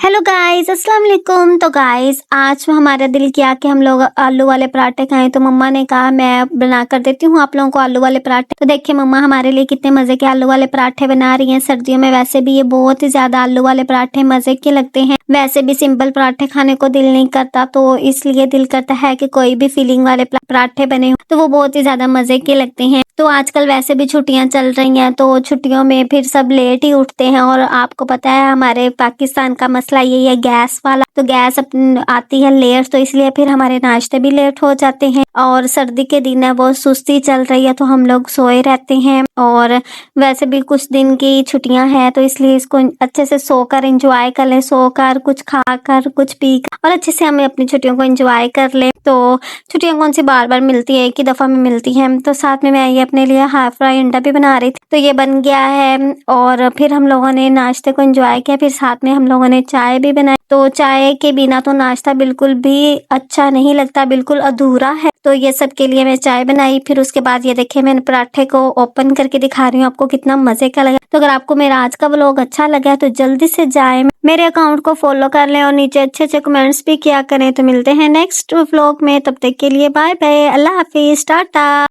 Hello guys, अस्सलाम वालेकुम। तो गाइस आज हमारा दिल किया कि हम लोग आलू वाले पराठे खाएं, तो मम्मा ने कहा मैं बना कर देती हूँ आप लोगों को आलू वाले पराठे। तो देखिए मम्मा हमारे लिए कितने मजे के आलू वाले पराठे बना रही हैं। सर्दियों में वैसे भी ये बहुत ही ज्यादा आलू वाले पराठे मजे के लगते हैं। वैसे भी सिंपल पराठे खाने को दिल नहीं करता, तो इसलिए दिल करता है कि कोई भी फीलिंग वाले पराठे बने हो तो वो बहुत ही ज्यादा मजे के लगते हैं। तो आजकल वैसे भी छुट्टियां चल रही हैं, तो छुट्टियों में फिर सब लेट ही उठते हैं। और आपको पता है हमारे पाकिस्तान का मसला यही है गैस वाला, तो गैस आती है लेट, तो इसलिए फिर हमारे नाश्ते भी लेट हो जाते हैं। और सर्दी के दिन है, बहुत सुस्ती चल रही है, तो हम लोग सोए रहते हैं। और वैसे भी कुछ दिन की छुट्टियां हैं, तो इसलिए इसको अच्छे से सोकर एंजॉय कर ले, सोकर कुछ खाकर कुछ पी और अच्छे से हमें अपनी छुट्टियों को एंजॉय कर ले। तो छुट्टियां कौन सी बार बार मिलती है, एक ही दफा में मिलती है। तो साथ में मैं ये अपने लिए हाफ फ्राई अंडा भी बना रही थी, तो ये बन गया है। और फिर हम लोगों ने नाश्ते को एंजॉय किया, फिर साथ में हम लोगों ने चाय भी बनाई। तो चाय के बिना तो नाश्ता बिल्कुल भी अच्छा नहीं लगता, बिल्कुल अधूरा है। तो ये सब के लिए मैं चाय बनाई। फिर उसके बाद ये देखिए मैंने पराठे को ओपन करके दिखा रही हूँ आपको कितना मजे का लगा। तो अगर आपको मेरा आज का व्लॉग अच्छा लगा है तो जल्दी से जाए मेरे अकाउंट को फॉलो कर लें और नीचे अच्छे अच्छे कमेंट्स भी किया करें। तो मिलते हैं नेक्स्ट व्लॉग में, तब तक के लिए बाय बाय, अल्लाह हाफिज, टाटा।